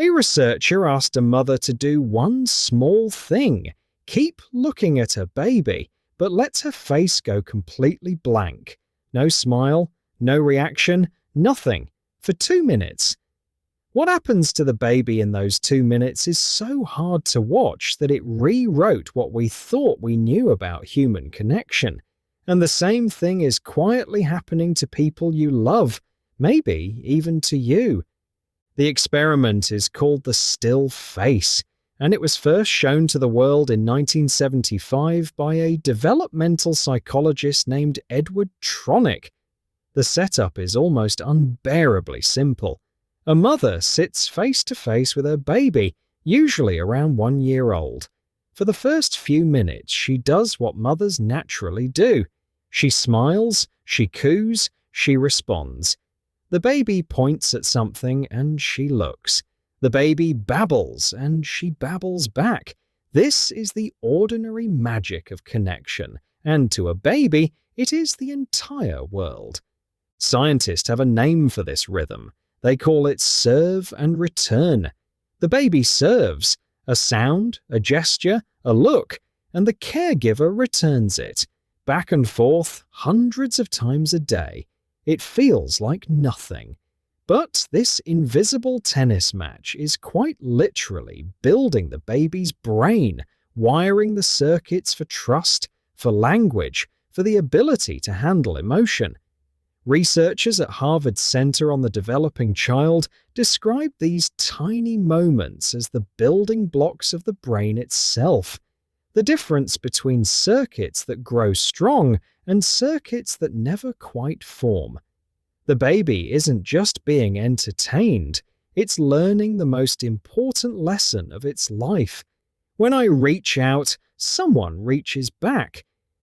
A researcher asked a mother to do one small thing: keep looking at her baby, but let her face go completely blank. No smile, no reaction, nothing, for 2 minutes. What happens to the baby in those 2 minutes is so hard to watch that it rewrote what we thought we knew about human connection. And the same thing is quietly happening to people you love, maybe even to you. The experiment is called the still face, and it was first shown to the world in 1975 by a developmental psychologist named Edward Tronick. The setup is almost unbearably simple. A mother sits face to face with her baby, usually around 1 year old. For the first few minutes, she does what mothers naturally do. She smiles, she coos, she responds. The baby points at something and she looks. The baby babbles and she babbles back. This is the ordinary magic of connection, and to a baby, it is the entire world. Scientists have a name for this rhythm. They call it serve and return. The baby serves, a sound, a gesture, a look, and the caregiver returns it, back and forth hundreds of times a day. It feels like nothing. But this invisible tennis match is quite literally building the baby's brain, wiring the circuits for trust, for language, for the ability to handle emotion. Researchers at Harvard Center on the Developing Child describe these tiny moments as the building blocks of the brain itself, the difference between circuits that grow strong and circuits that never quite form. The baby isn't just being entertained, it's learning the most important lesson of its life. When I reach out, someone reaches back.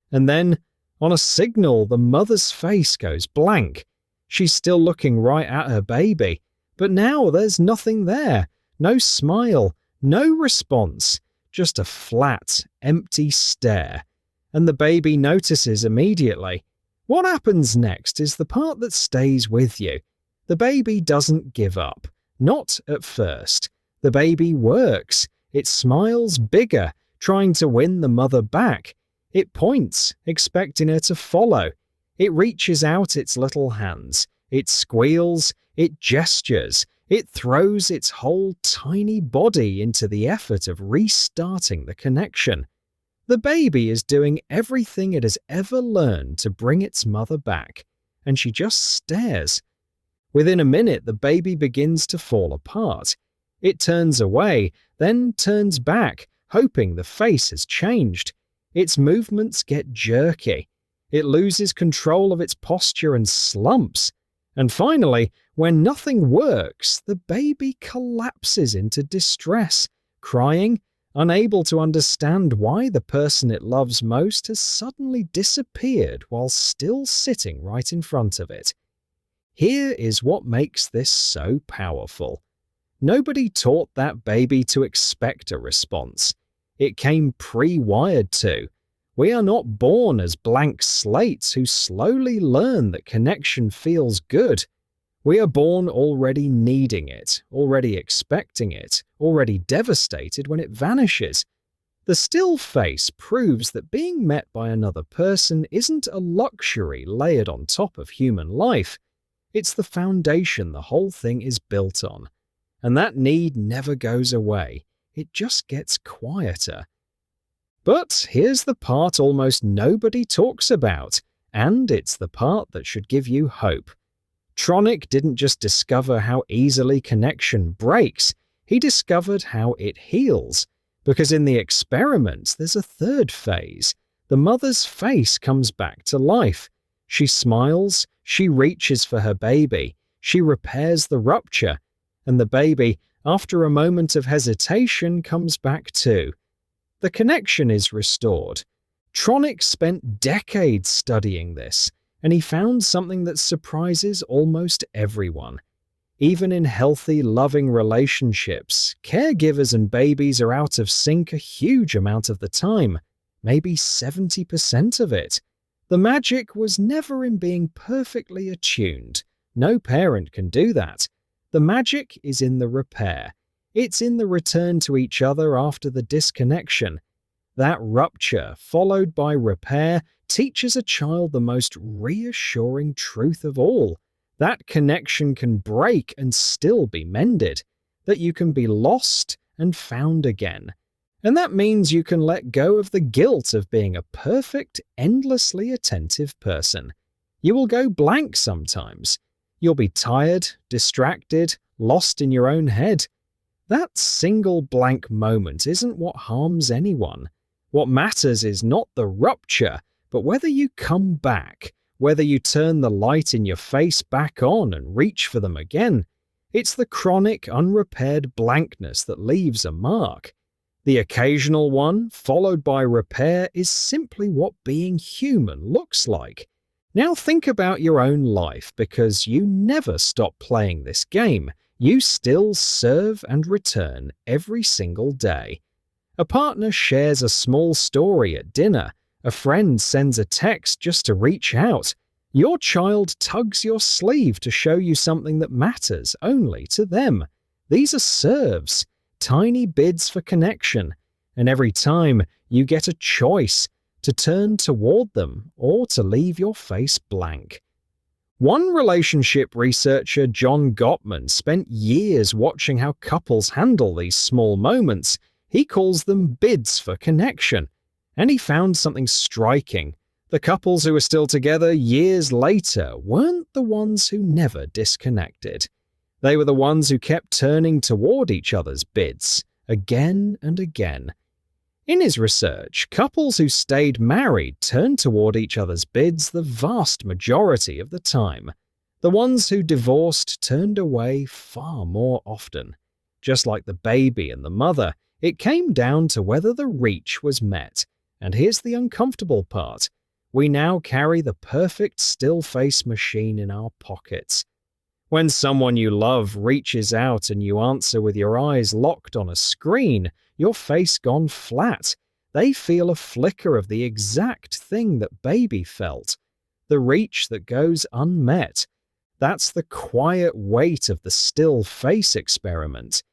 And then, on a signal, the mother's face goes blank. She's still looking right at her baby, but now there's nothing there. No smile, no response, just a flat, empty stare. And the baby notices immediately. What happens next is the part that stays with you. The baby doesn't give up. Not at first. The baby works. It smiles bigger, trying to win the mother back. It points, expecting her to follow. It reaches out its little hands. It squeals. It gestures. It throws its whole tiny body into the effort of restarting the connection. The baby is doing everything it has ever learned to bring its mother back, and she just stares. Within a minute, the baby begins to fall apart. It turns away, then turns back, hoping the face has changed. Its movements get jerky. It loses control of its posture and slumps. And finally, when nothing works, the baby collapses into distress, crying, unable to understand why the person it loves most has suddenly disappeared while still sitting right in front of it. Here is what makes this so powerful. Nobody taught that baby to expect a response. It came pre-wired to. We are not born as blank slates who slowly learn that connection feels good. We are born already needing it, already expecting it, already devastated when it vanishes. The still face proves that being met by another person isn't a luxury layered on top of human life. It's the foundation the whole thing is built on. And that need never goes away. It just gets quieter. But here's the part almost nobody talks about, and it's the part that should give you hope. Tronick didn't just discover how easily connection breaks, he discovered how it heals. Because in the experiment, there's a third phase. The mother's face comes back to life. She smiles, she reaches for her baby, she repairs the rupture, and the baby, after a moment of hesitation, comes back too. The connection is restored. Tronick spent decades studying this, and he found something that surprises almost everyone. Even in healthy, loving relationships, caregivers and babies are out of sync a huge amount of the time, maybe 70% of it. The magic was never in being perfectly attuned. No parent can do that. The magic is in the repair. It's in the return to each other after the disconnection. That rupture, followed by repair, teaches a child the most reassuring truth of all. That connection can break and still be mended, that you can be lost and found again. And that means you can let go of the guilt of being a perfect, endlessly attentive person. You will go blank sometimes. You'll be tired, distracted, lost in your own head. That single blank moment isn't what harms anyone. What matters is not the rupture, but whether you come back, whether you turn the light in your face back on and reach for them again. It's the chronic, unrepaired blankness that leaves a mark. The occasional one, followed by repair, is simply what being human looks like. Now think about your own life, because you never stop playing this game. You still serve and return every single day. A partner shares a small story at dinner. A friend sends a text just to reach out. Your child tugs your sleeve to show you something that matters only to them. These are serves, tiny bids for connection. And every time you get a choice to turn toward them or to leave your face blank. One relationship researcher, John Gottman, spent years watching how couples handle these small moments. He calls them bids for connection. And he found something striking. The couples who were still together years later weren't the ones who never disconnected. They were the ones who kept turning toward each other's bids, again and again. In his research, couples who stayed married turned toward each other's bids the vast majority of the time. The ones who divorced turned away far more often. Just like the baby and the mother, it came down to whether the reach was met. And here's the uncomfortable part. We now carry the perfect still-face machine in our pockets. When someone you love reaches out and you answer with your eyes locked on a screen, your face gone flat, they feel a flicker of the exact thing that baby felt. The reach that goes unmet. That's the quiet weight of the still face experiment.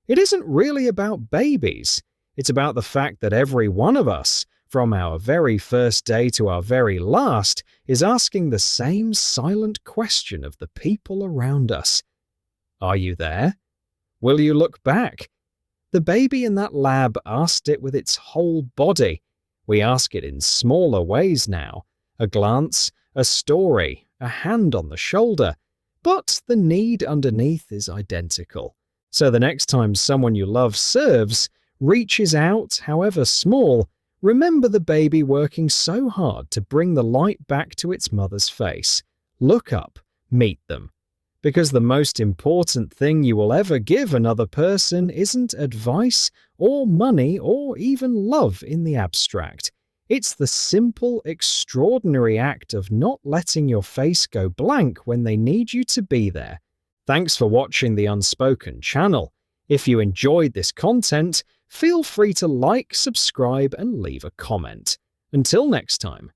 It isn't really about babies. It's about the fact that every one of us, from our very first day to our very last, is asking the same silent question of the people around us. Are you there? Will you look back? The baby in that lab asked it with its whole body. We ask it in smaller ways now. A glance, a story, a hand on the shoulder. But the need underneath is identical. So the next time someone you love serves, reaches out, however small, remember the baby working so hard to bring the light back to its mother's face. Look up, meet them. Because the most important thing you will ever give another person isn't advice or money or even love in the abstract. It's the simple, extraordinary act of not letting your face go blank when they need you to be there. Thanks for watching the Unspoken channel. If you enjoyed this content, feel free to like, subscribe, and leave a comment. Until next time.